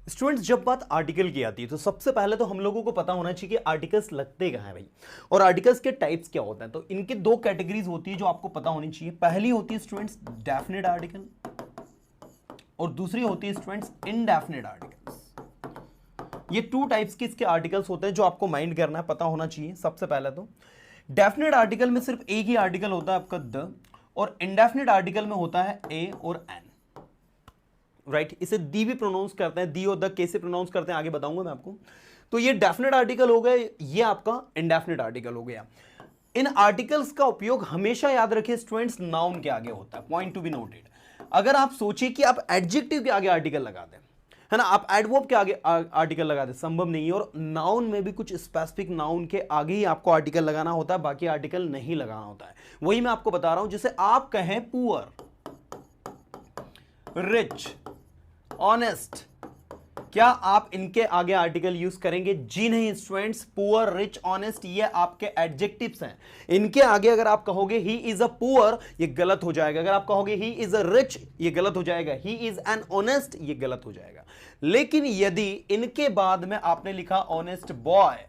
Students, जब बात article की आती है तो सबसे पहले तो हम लोगों को पता होना चाहिए कि आर्टिकल्स लगते कहाँ हैं भाई, और आर्टिकल्स के टाइप्स क्या होते हैं। तो इनके दो कैटेगरीज होती है जो आपको पता होनी चाहिए। पहली होती है स्टूडेंट्स डेफिनेट आर्टिकल, और दूसरी होती है स्टूडेंट्स इनडेफिनेट आर्टिकल्स। ये टू टाइप्स के इसके आर्टिकल्स होते हैं जो आपको माइंड करना है, पता होना चाहिए। सबसे पहले तो डेफिनेट आर्टिकल में सिर्फ एक ही आर्टिकल होता है आपका द, और इनडेफिनेट आर्टिकल में होता है ए और एन। राइट, इसे दी भी प्रोनाउंस करते हैं, दी और द कैसे प्रोनाउंस करते हैं आगे बताऊंगा मैं आपको। तो ये डेफिनेट आर्टिकल हो गए, ये आपका इनडेफिनेट आर्टिकल हो गया। इन आर्टिकल्स का उपयोग हमेशा याद रखिए स्टूडेंट्स नाउन के आगे होता है, पॉइंट टू बी नोटेड। अगर आप सोचिए कि आप एडजेक्टिव के आगे आर्टिकल लगा दें, है ना, आप एडवर्ब के आगे आर्टिकल लगा दें, संभव नहीं है। और नाउन में भी कुछ स्पेसिफिक नाउन के आगे ही आपको आर्टिकल लगाना होता है, बाकी आर्टिकल नहीं लगाना होता है। वही मैं आपको बता रहा हूं। जैसे आप कहें पुअर, रिच, ऑनेस्ट, क्या आप इनके आगे आर्टिकल यूज करेंगे? जी नहीं स्टूडेंट्स। पुअर, रिच, ऑनेस्ट ये आपके एडजेक्टिव्स हैं। इनके आगे अगर आप कहोगे ही इज अ पुअर, ये गलत हो जाएगा। अगर आप कहोगे ही इज अ रिच, ये गलत हो जाएगा। ही इज एन ऑनेस्ट, ये गलत हो जाएगा। लेकिन यदि इनके बाद में आपने लिखा honest boy,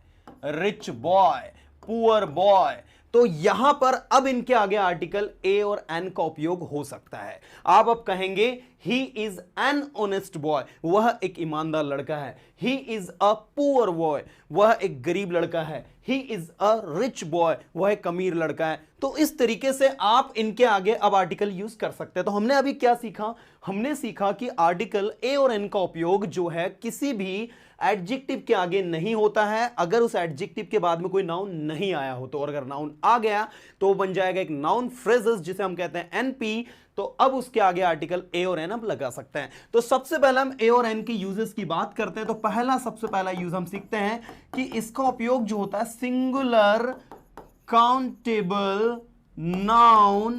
rich boy, poor boy, तो यहां पर अब इनके आगे आर्टिकल ए और एन का उपयोग हो सकता है। आप अब कहेंगे he is an honest boy, वह एक ईमानदार लड़का है। He is a poor boy, वह एक गरीब लड़का है। He is a rich boy, वह एक अमीर लड़का है। तो इस तरीके से आप इनके आगे अब आर्टिकल यूज कर सकते हैं। तो हमने अभी क्या सीखा? हमने सीखा कि आर्टिकल ए और एन का उपयोग जो है किसी भी एडजेक्टिव के आगे नहीं होता है अगर उस एडजेक्टिव के बाद में कोई नाउन नहीं आया हो तो। और अगर नाउन आ गया तो वो बन जाएगा एक नाउन फ्रेजेस, जिसे हम कहते हैं एनपी। तो अब उसके आगे आर्टिकल ए और एन अब लगा सकते हैं। तो सबसे पहले हम ए और एन के यूजेस की बात करते हैं। तो सबसे पहला यूज हम सीखते हैं कि इसका उपयोग जो होता है सिंगुलर काउंटेबल नाउन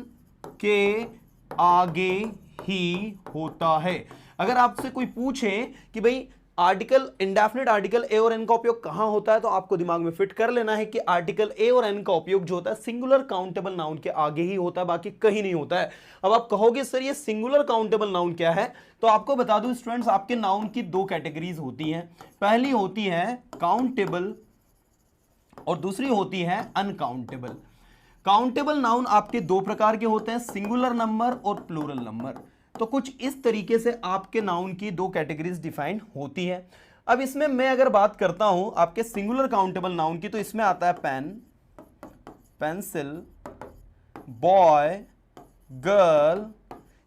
के आगे ही होता है। अगर आपसे कोई पूछे कि भाई आर्टिकल, इंडेफिनेट आर्टिकल ए और एन का उपयोग कहां होता है, तो आपको दिमाग में फिट कर लेना है कि आर्टिकल ए और एन का उपयोग जो होता है सिंगुलर काउंटेबल नाउन के आगे ही होता है, बाकी कहीं नहीं होता है। अब आप कहोगे सर ये सिंगुलर काउंटेबल नाउन क्या है, तो आपको बता दूं स्टूडेंट्स, आपके नाउन की दो कैटेगरीज होती हैं। पहली होती है काउंटेबल और दूसरी होती है अनकाउंटेबल। काउंटेबल नाउन आपके दो प्रकार के होते हैं, सिंगुलर नंबर और प्लूरल नंबर। तो कुछ इस तरीके से आपके नाउन की दो कैटेगरीज डिफाइन होती है। अब इसमें मैं अगर बात करता हूं आपके सिंगुलर काउंटेबल नाउन की, तो इसमें आता है पेन, पेंसिल, बॉय, गर्ल,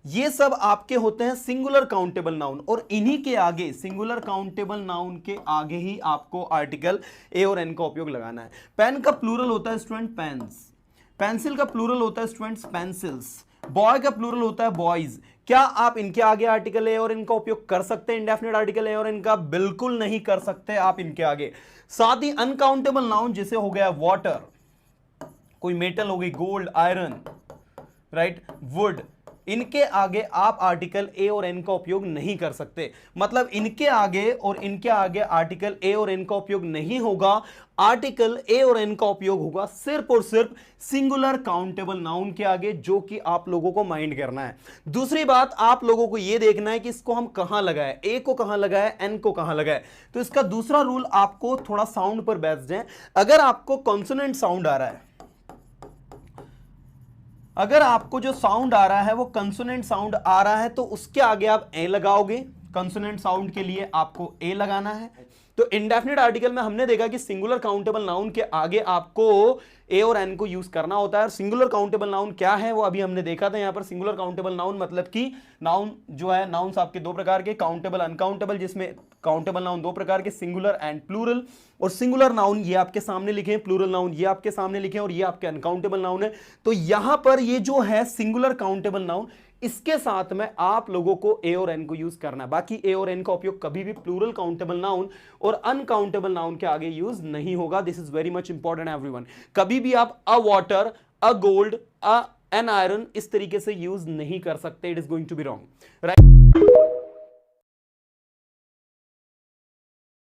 ये सब आपके होते हैं सिंगुलर काउंटेबल नाउन। और इन्हीं के आगे, सिंगुलर काउंटेबल नाउन के आगे ही आपको आर्टिकल ए और एन का उपयोग लगाना है। पेन का प्लूरल होता है स्टूडेंट पेन्स, पेंसिल का प्लूरल होता है स्टूडेंट्स पेंसिल्स, बॉय का प्लूरल होता है बॉयज। क्या आप इनके आगे आर्टिकल ए और इनका उपयोग कर सकते हैं? इंडेफिनेट आर्टिकल ए और इनका बिल्कुल नहीं कर सकते आप इनके आगे। साथ ही अनकाउंटेबल नाउन जैसे हो गया वाटर, कोई मेटल हो गई, गोल्ड, आयरन, राइट, वुड, इनके आगे आप आर्टिकल ए और एन का उपयोग नहीं कर सकते। मतलब इनके आगे और इनके आगे आर्टिकल ए और एन का उपयोग नहीं होगा। आर्टिकल ए और एन का उपयोग होगा सिर्फ और सिर्फ सिंगुलर काउंटेबल नाउन के आगे, जो कि आप लोगों को माइंड करना है। दूसरी बात, आप लोगों को यह देखना है कि इसको हम कहां लगाए, ए को कहां लगाए, एन को कहां लगाए। तो इसका दूसरा रूल आपको थोड़ा साउंड पर बेस्ड है। अगर आपको कॉन्सोनेंट साउंड आ रहा है, अगर आपको जो साउंड आ रहा है वो कंसोनेंट साउंड आ रहा है, तो उसके आगे आप ए लगाओगे। कंसोनेंट साउंड के लिए आपको ए लगाना है। तो इंडेफिनेट आर्टिकल में हमने देखा कि सिंगुलर काउंटेबल नाउन के आगे आपको ए और एन को यूज करना होता है। सिंगुलर काउंटेबल नाउन क्या है वो अभी हमने देखा था। यहां पर सिंगुलर काउंटेबल नाउन मतलब कि नाउन जो है, नाउन्स आपके दो प्रकार के, काउंटेबल, अनकाउंटेबल, जिसमें काउंटेबल नाउन दो प्रकार के, सिंगुलर एंड प्लूरल। और सिंगुलर नाउन ये आपके सामने लिखे हैं, प्लूरल नाउन ये आपके सामने लिखे हैं, और ये आपके अनकाउंटेबल नाउन है। तो यहां पर ये जो है सिंगुलर काउंटेबल नाउन, इसके साथ में आप लोगों को ए और एन को यूज करना है। बाकी ए और एन का उपयोग कभी भी प्लूरल काउंटेबल नाउन और अनकाउंटेबल नाउन के आगे यूज नहीं होगा। This is very much important everyone. कभी भी आप a water, a gold, an iron इस तरीके से यूज नहीं कर सकते। It is going to be wrong, right.